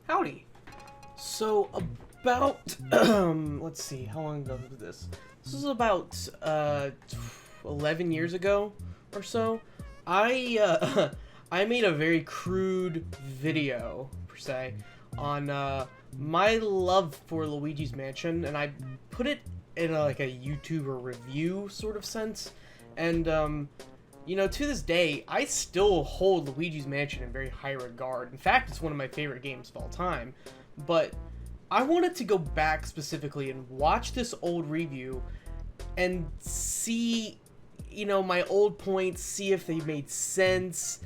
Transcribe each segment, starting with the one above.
Howdy. So about let's see, how long ago was this? This was about 11 years ago or so. I I made a very crude video per se on my love for Luigi's Mansion, and I put it in like a YouTuber review sort of sense. And you know, to this day, I still hold Luigi's Mansion in very high regard. In fact, it's one of my favorite games of all time. But I wanted to go back specifically and watch this old review and see, you know, my old points, see if they made sense,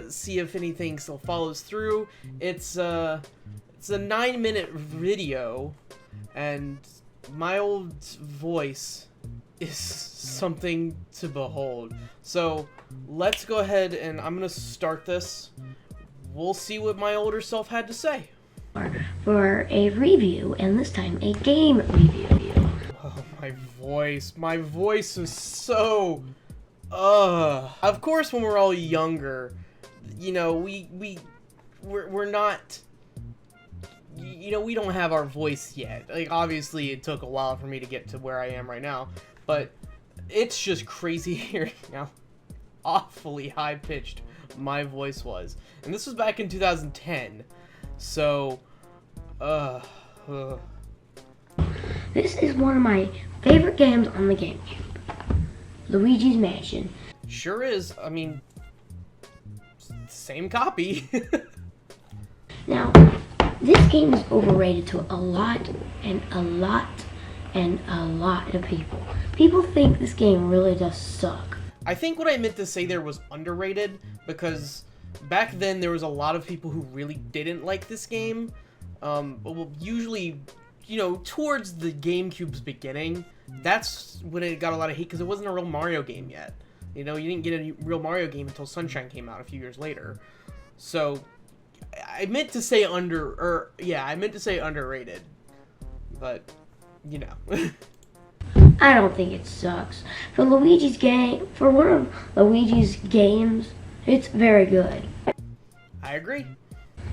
see if anything still follows through. It's a 9-minute video, and my old voice is something to behold. So let's go ahead and I'm gonna start this. We'll see what my older self had to say for a review, and this time a game review. Oh, my voice is so of course, when we're all younger, you know, we're not, you know, we don't have our voice yet. Like, obviously it took a while for me to get to where I am right now, but it's just crazy hearing how awfully high-pitched my voice was. And this was back in 2010, so This is one of my favorite games on the GameCube, Luigi's Mansion. Sure is. I mean, same copy. Now, this game is overrated to a lot of people. People think this game really does suck. I think what I meant to say there was underrated, because back then there was a lot of people who really didn't like this game. Well, usually, you know, towards the GameCube's beginning, that's when it got a lot of hate, because it wasn't a real Mario game yet. You know, you didn't get a real Mario game until Sunshine came out a few years later. So, I meant to say underrated. But, you know. I don't think it sucks. For one of Luigi's games, it's very good. I agree.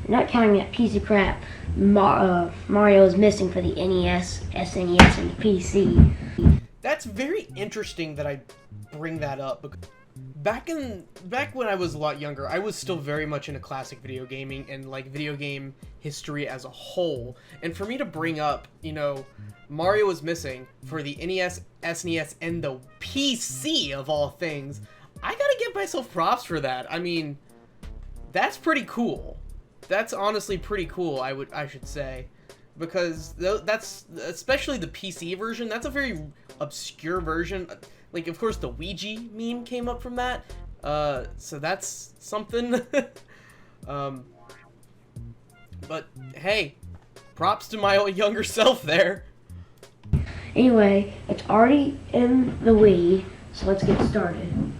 Not counting that piece of crap Mario is missing for the NES, SNES, and PC. That's very interesting that I bring that up. Because back when I was a lot younger, I was still very much into classic video gaming and like video game history as a whole. And for me to bring up, you know, Mario was missing for the NES, SNES, and the PC of all things, I gotta give myself props for that. I mean, that's pretty cool. That's honestly pretty cool, I should say, because that's, especially the PC version, that's a very obscure version. Like, of course, the Ouija meme came up from that, so that's something. But hey, props to my younger self there. Anyway, it's already in the Wii, so let's get started.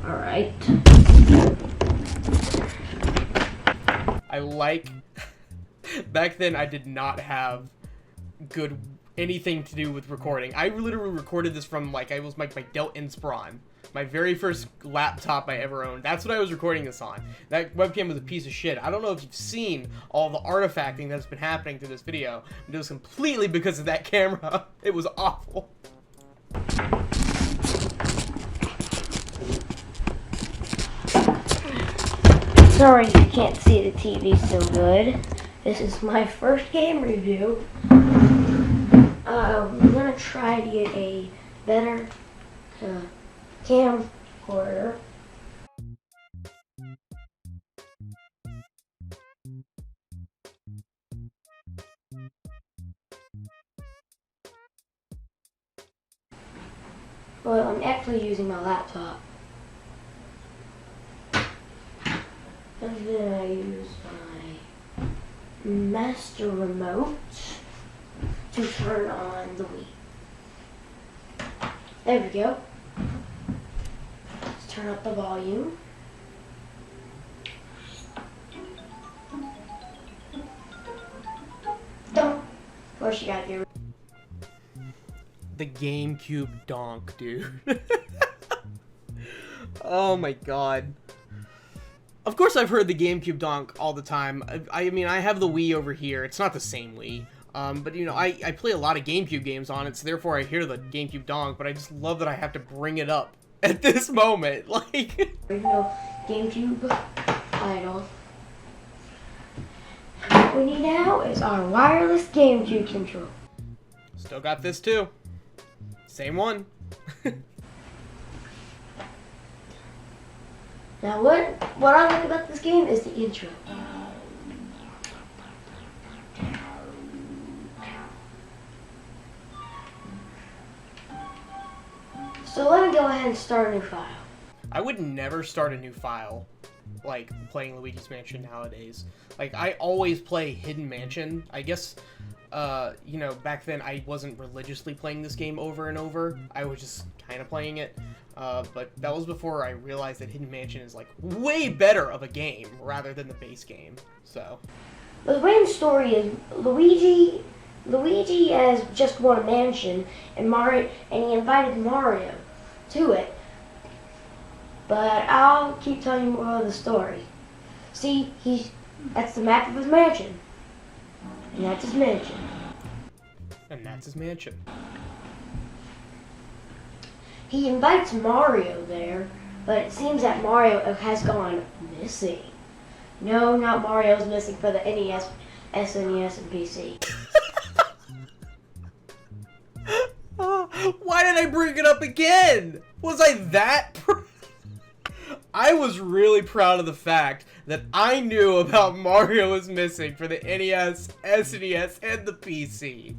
Alright. I like, back then I did not have good anything to do with recording. I literally recorded this from, like, I was my Dell Inspiron, my very first laptop I ever owned. That's what I was recording this on. That webcam was a piece of shit. I don't know if you've seen all the artifacting that's been happening through this video, but it was completely because of that camera. It was awful. Sorry you can't see the TV so good. This is my first game review. I'm gonna try to get a better camcorder. Well, I'm actually using my laptop. And then I use my master remote to turn on the Wii. There we go. Let's turn up the volume. Don't. Of course you gotta get The GameCube donk, dude. Oh my god. Of course I've heard the GameCube donk all the time. I mean, I have the Wii over here. It's not the same Wii. But, you know, I play a lot of GameCube games on it, so therefore I hear the GameCube donk, but I just love that I have to bring it up at this moment. Like... Original GameCube title. What we need now is our wireless GameCube control. Still got this too. Same one. Now what I like about this game is the intro. So let me go ahead and start a new file. I would never start a new file, like, playing Luigi's Mansion nowadays. Like, I always play Hidden Mansion. I guess, you know, back then I wasn't religiously playing this game over and over. I was just kind of playing it. But that was before I realized that Hidden Mansion is, like, way better of a game rather than the base game. So. The main story is Luigi has just won a mansion, and he invited Mario to it. But I'll keep telling you more of the story. See, that's the map of his mansion. And that's his mansion. And that's his mansion. He invites Mario there, but it seems that Mario has gone missing. No, not Mario's missing for the NES, SNES, and PC. Why did I bring it up again? Was I that I was really proud of the fact that I knew about Mario is missing for the NES, SNES, and the PC.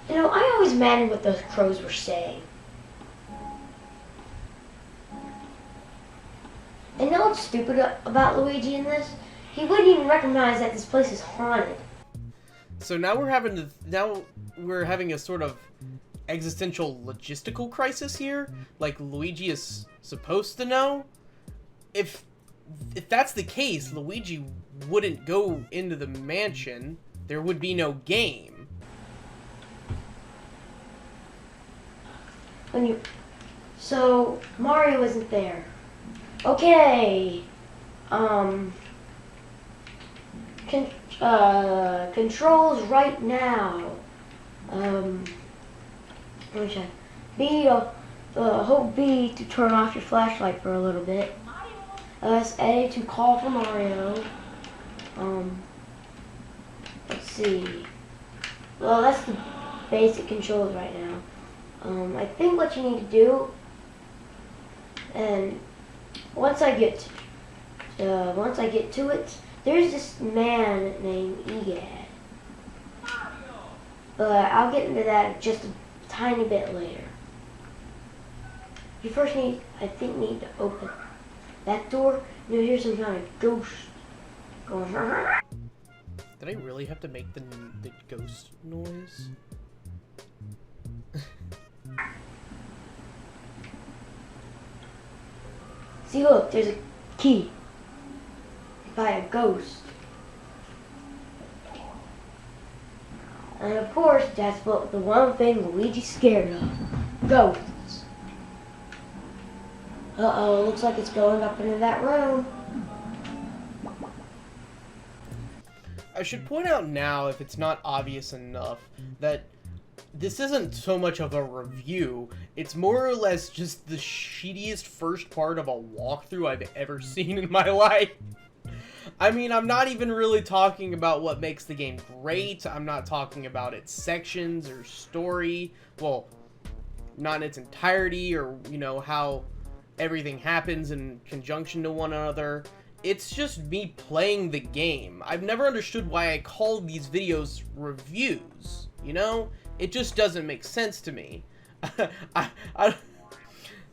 You know, I always imagined what those crows were saying. And know what's stupid about Luigi in this? He wouldn't even recognize that this place is haunted. So now we're having a sort of existential logistical crisis here. Like, Luigi is supposed to know. If that's the case, Luigi wouldn't go into the mansion. There would be no game. So Mario isn't there. Okay. Controls right now. Let me check. Hold B to turn off your flashlight for a little bit. Press A to call for Mario. Let's see. Well, that's the basic controls right now. I think what you need to do, and once I get to it, there's this man named Egad. But I'll get into that just a tiny bit later. You first need to open that door. You'll hear some kind of ghost going. Did I really have to make the ghost noise? See, look, there's a key by a ghost. And of course, that's what the one thing Luigi's scared of. Ghosts. Uh-oh, looks like it's going up into that room. I should point out now, if it's not obvious enough, that this isn't so much of a review, it's more or less just the shittiest first part of a walkthrough I've ever seen in my life. I mean, I'm not even really talking about what makes the game great, I'm not talking about its sections or story, well, not in its entirety, or, you know, how everything happens in conjunction to one another. It's just me playing the game. I've never understood why I call these videos reviews, you know? It just doesn't make sense to me. Now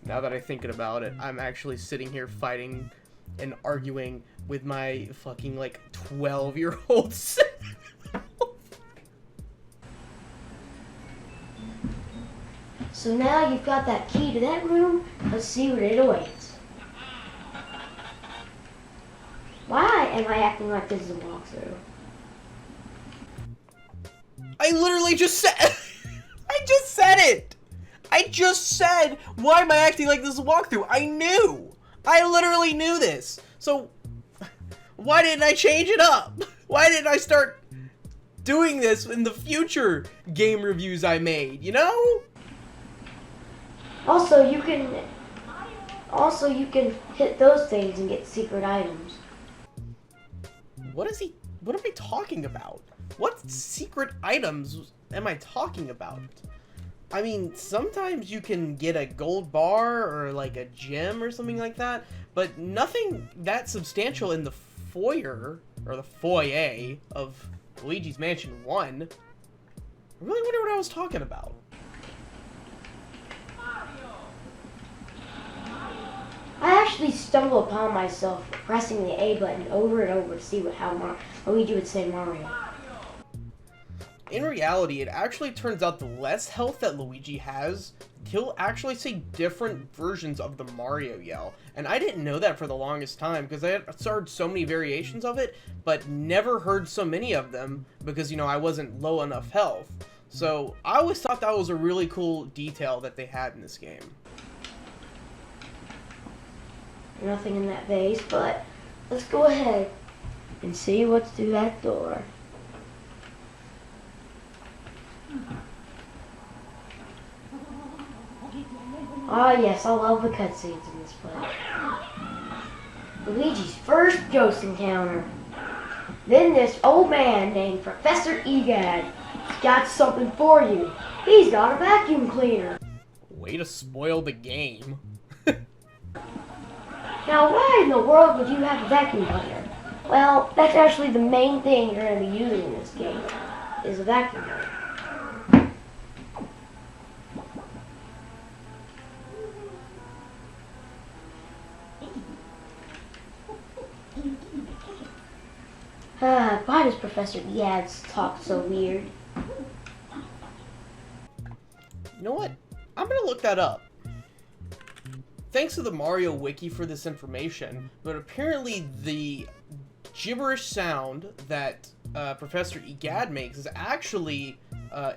that I'm thinking about it, I'm actually sitting here fighting and arguing with my fucking, like, 12-year-old self. So now you've got that key to that room, let's see what it awaits. Why am I acting like this is a walkthrough? I literally just said I just said it! I just said, why am I acting like this is a walkthrough? I knew! I literally knew this! So, why didn't I change it up? Why didn't I start doing this in the future game reviews I made, you know? Also, you can hit those things and get secret items. What are we talking about? What secret items am I talking about? I mean, sometimes you can get a gold bar or like a gem or something like that, but nothing that substantial in the foyer or the foyer of Luigi's Mansion 1. I really wonder what I was talking about. I actually stumbled upon myself pressing the A button over and over to see how Luigi would say Mario. In reality, it actually turns out the less health that Luigi has, he'll actually say different versions of the Mario yell. And I didn't know that for the longest time, because I had heard so many variations of it, but never heard so many of them, because, you know, I wasn't low enough health. So, I always thought that was a really cool detail that they had in this game. Nothing in that vase, but let's go ahead and see what's through that door. Ah yes, I love the cutscenes in this place. Luigi's first ghost encounter. Then this old man named Professor Egad has got something for you. He's got a vacuum cleaner. Way to spoil the game. Now why in the world would you have a vacuum cleaner? Well, that's actually the main thing you're going to be using in this game, is a vacuum cleaner. Why does Professor Yads talk so weird? You know what? I'm gonna look that up. Thanks to the Mario Wiki for this information, but apparently the gibberish sound that Professor Egad makes is actually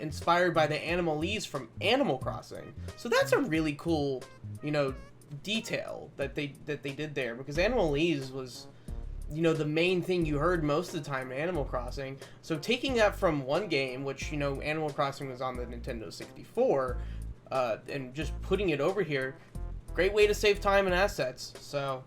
inspired by the Animalese from Animal Crossing. So that's a really cool, you know, detail that they did there, because Animalese was, you know, the main thing you heard most of the time in Animal Crossing. So taking that from one game, which, you know, Animal Crossing was on the Nintendo 64, and just putting it over here, great way to save time and assets, so.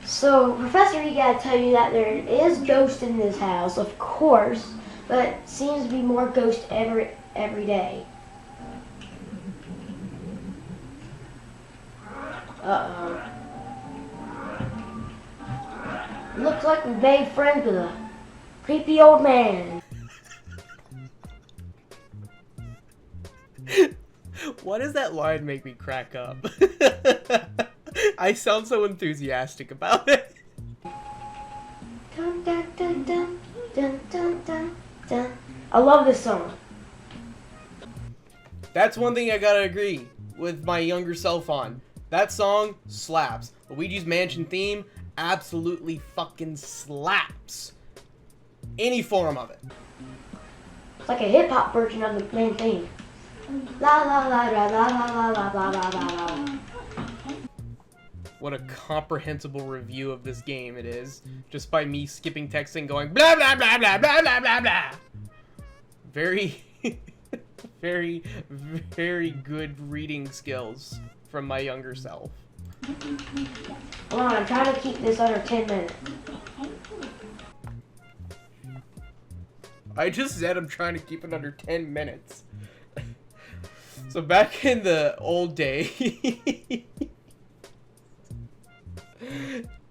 So, Professor, you gotta tell you that there is ghost in this house, of course, but seems to be more ghost every day. Uh-oh. Looks like we made friends with a creepy old man. Why does that line make me crack up? I sound so enthusiastic about it. Dun, dun, dun, dun, dun, dun, dun, dun. I love this song. That's one thing I gotta agree with my younger self on. That song slaps. Luigi's Mansion theme absolutely fucking slaps. Any form of it. It's like a hip-hop version of the main theme. La la la la la la la la la la la. What a comprehensible review of this game it is, just by me skipping text and going blah blah blah blah blah blah blah blah. Very, very, very good reading skills from my younger self. Hold on, I'm trying to keep this under 10 minutes. I just said I'm trying to keep it under 10 minutes. So back in the old day,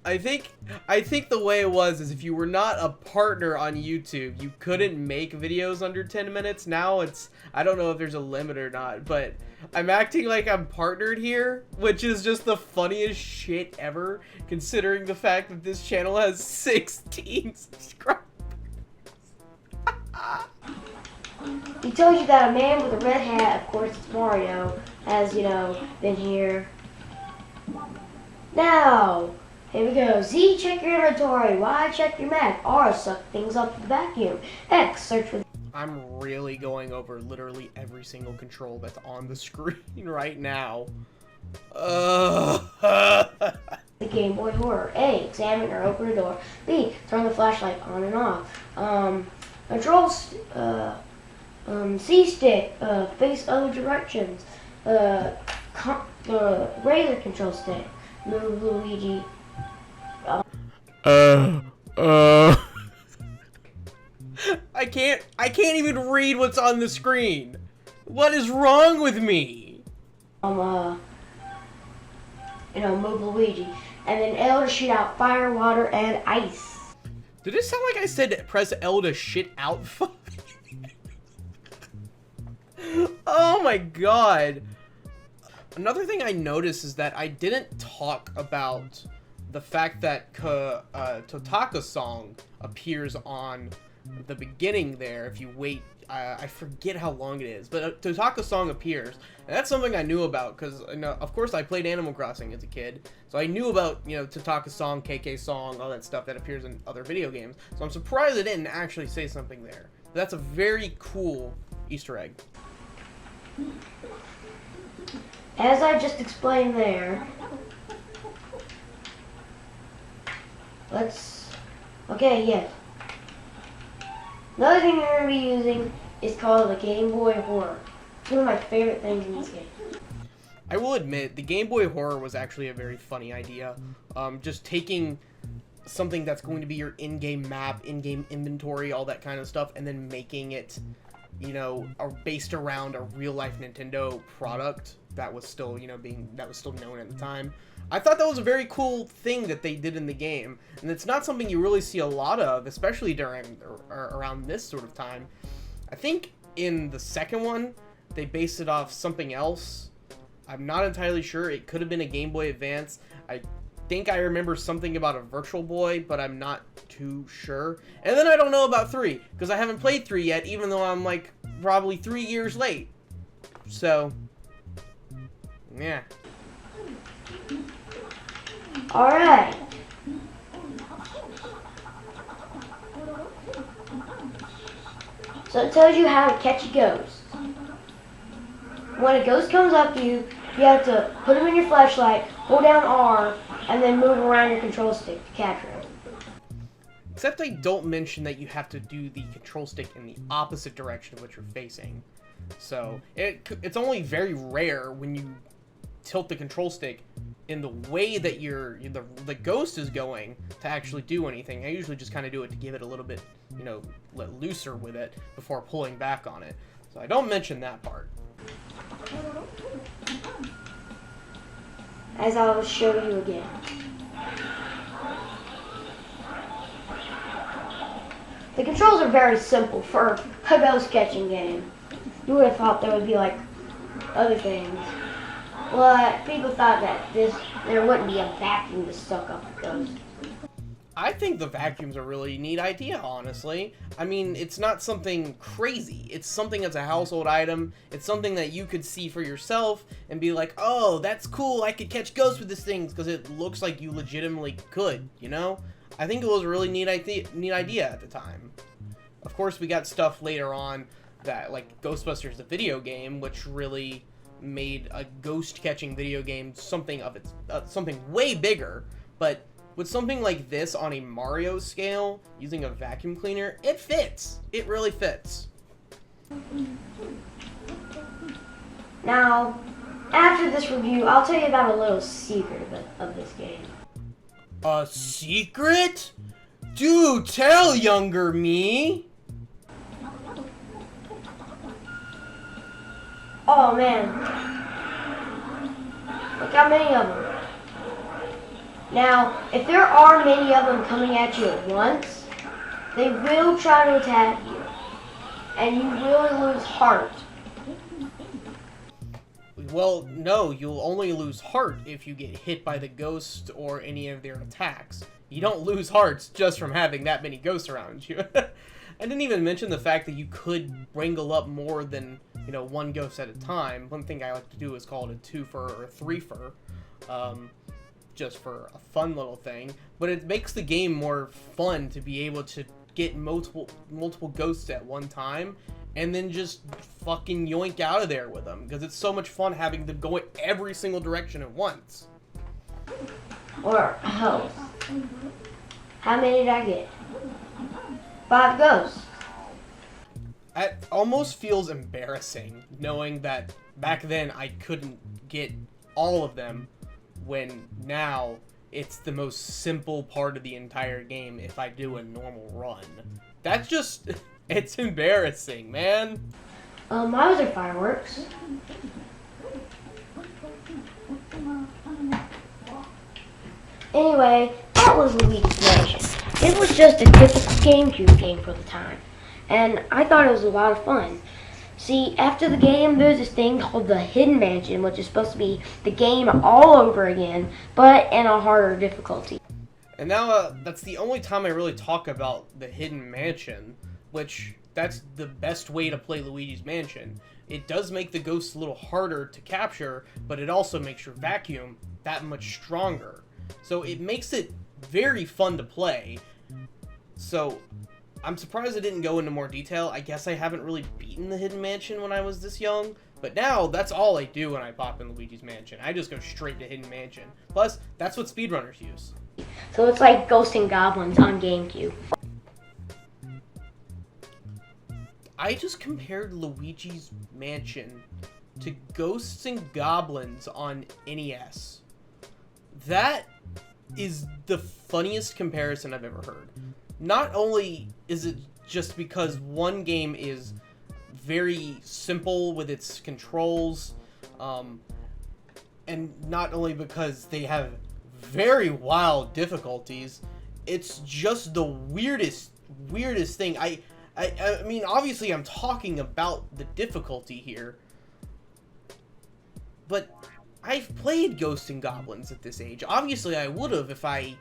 I think the way it was is if you were not a partner on YouTube, you couldn't make videos under 10 minutes. Now it's, I don't know if there's a limit or not, but I'm acting like I'm partnered here, which is just the funniest shit ever, considering the fact that this channel has 16 subscribers. He told you that a man with a red hat, of course it's Mario, has, you know, been here. Now, Here we go. Z, check your inventory. Y, check your map. R, suck things up the vacuum. X, search for... I'm really going over literally every single control that's on the screen right now. The Game Boy Horror. A, examine or open a door. B, turn the flashlight on and off. C stick, face other directions. Razor control stick. Move Luigi. I can't even read what's on the screen. What is wrong with me? Move Luigi. And then L to shoot out fire, water, and ice. Did it sound like I said press L to shit out? Oh my god. Another thing I noticed is that I didn't talk about the fact that Totaka's song appears on the beginning there. If you wait, I forget how long it is, but Totaka's song appears, and that's something I knew about because, of course, I played Animal Crossing as a kid, so I knew about Totaka's song, KK's song, all that stuff that appears in other video games. So I'm surprised it didn't actually say something there. But that's a very cool Easter egg. As I just explained there, okay, yes. Another thing we're going to be using is called the Game Boy Horror. It's one of my favorite things in this game. I will admit, the Game Boy Horror was actually a very funny idea. Just taking something that's going to be your in-game map, in-game inventory, all that kind of stuff, and then making it, based around a real-life Nintendo product that was still, known at the time. I thought that was a very cool thing that they did in the game, and it's not something you really see a lot of, especially during or around this sort of time. I think in the second one, they based it off something else. I'm not entirely sure. It could have been a Game Boy Advance. I think I remember something about a Virtual Boy, but I'm not too sure. And then I don't know about 3, because I haven't played 3 yet, even though I'm, probably 3 years late. So, yeah. Alright. So it tells you how to catch a ghost. When a ghost comes up to you, you have to put him in your flashlight, hold down R, and then move around your control stick to capture him. Except they don't mention that you have to do the control stick in the opposite direction of what you're facing. So, it's only very rare when you tilt the control stick in the way that the ghost is going to actually do anything. I usually just kind of do it to give it a little bit, let looser with it before pulling back on it. So I don't mention that part. As I will show you again. The controls are very simple for a ghost catching game. You would have thought there would be other things. But people thought that there wouldn't be a vacuum to suck up a ghost. I think the vacuum's a really neat idea, honestly. I mean, it's not something crazy. It's something that's a household item. It's something that you could see for yourself and be like, oh, that's cool. I could catch ghosts with this thing because it looks like you legitimately could, I think it was a really neat idea at the time. Of course, we got stuff later on that, like Ghostbusters, the video game, which really made a ghost-catching video game something way bigger. But with something like this on a Mario scale, using a vacuum cleaner, it fits. It really fits. Now, after this review, I'll tell you about a little secret of this game. A secret? Do tell, younger me! Oh man. Look how many of them. Now, if there are many of them coming at you at once, they will try to attack you. And you will lose heart. Well, no, you'll only lose heart if you get hit by the ghost or any of their attacks. You don't lose hearts just from having that many ghosts around you. I didn't even mention the fact that you could wrangle up more than, one ghost at a time. One thing I like to do is call it a twofer or a threefer. just for a fun little thing, but it makes the game more fun to be able to get multiple ghosts at one time and then just fucking yoink out of there with them, because it's so much fun having them go in every single direction at once. Or health. How many did I get? 5 ghosts. It almost feels embarrassing knowing that back then I couldn't get all of them, when now it's the most simple part of the entire game if I do a normal run. That's just, it's embarrassing, man. Why was there fireworks? Anyway, that was Luigi's Mansion. It was just a typical GameCube game for the time, and I thought it was a lot of fun. See, after the game, there's this thing called the Hidden Mansion, which is supposed to be the game all over again, but in a harder difficulty. And now, that's the only time I really talk about the Hidden Mansion, which, that's the best way to play Luigi's Mansion. It does make the ghosts a little harder to capture, but it also makes your vacuum that much stronger. So it makes it very fun to play. So I'm surprised I didn't go into more detail. I guess I haven't really beaten the Hidden Mansion when I was this young, but now that's all I do when I pop in Luigi's Mansion. I just go straight to Hidden Mansion. Plus, that's what speedrunners use. So it's like Ghosts and Goblins on GameCube. I just compared Luigi's Mansion to Ghosts and Goblins on NES. That is the funniest comparison I've ever heard. Not only is it just because one game is very simple with its controls, and not only because they have very wild difficulties, it's just the weirdest thing. I mean, obviously I'm talking about the difficulty here, but I've played Ghosts and Goblins at this age. Obviously I would have if I,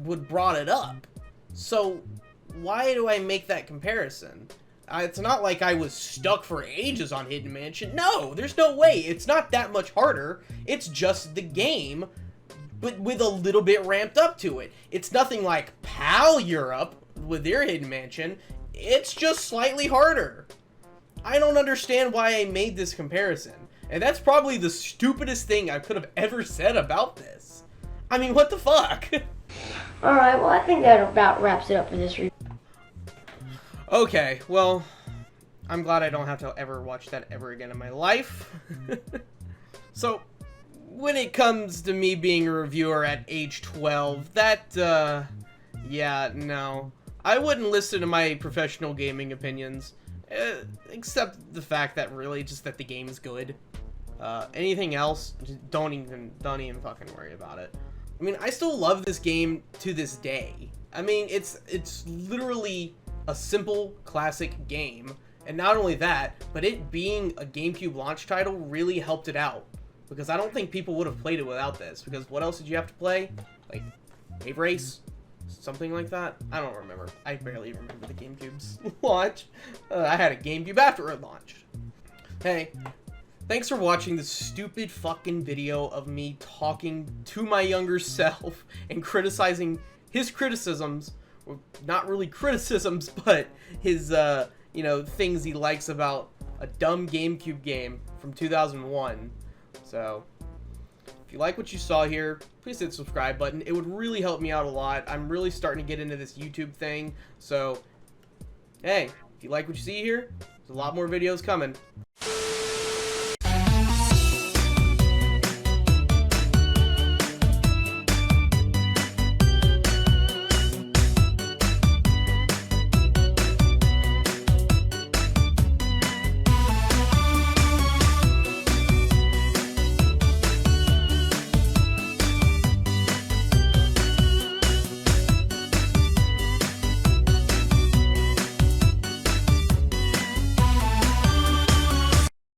would brought it up. So why do I make that comparison? It's not like I was stuck for ages on Hidden Mansion. No, there's no way. It's not that much harder. It's just the game, but with a little bit ramped up to it. It's nothing like PAL Europe with their Hidden Mansion. It's just slightly harder. I don't understand why I made this comparison. And that's probably the stupidest thing I could have ever said about this. I mean, what the fuck? Alright, well I think that about wraps it up for this review. Okay, well, I'm glad I don't have to ever watch that ever again in my life. So, when it comes to me being a reviewer at age 12, yeah, no. I wouldn't listen to my professional gaming opinions, except the fact that really just that the game is good. Anything else, just don't even fucking worry about it. I mean, I still love this game to this day. I mean, it's literally a simple classic game, and not only that, but it being a GameCube launch title really helped it out, because I don't think people would have played it without this, because what else did you have to play? Like, Wave Race? Something like that? I don't remember. I barely remember the GameCube's launch. I had a GameCube after it launched. Hey, thanks for watching this stupid fucking video of me talking to my younger self and criticizing his criticisms. Well, not really criticisms, but his, things he likes about a dumb GameCube game from 2001. So, if you like what you saw here, please hit the subscribe button. It would really help me out a lot. I'm really starting to get into this YouTube thing. So, hey, if you like what you see here, there's a lot more videos coming.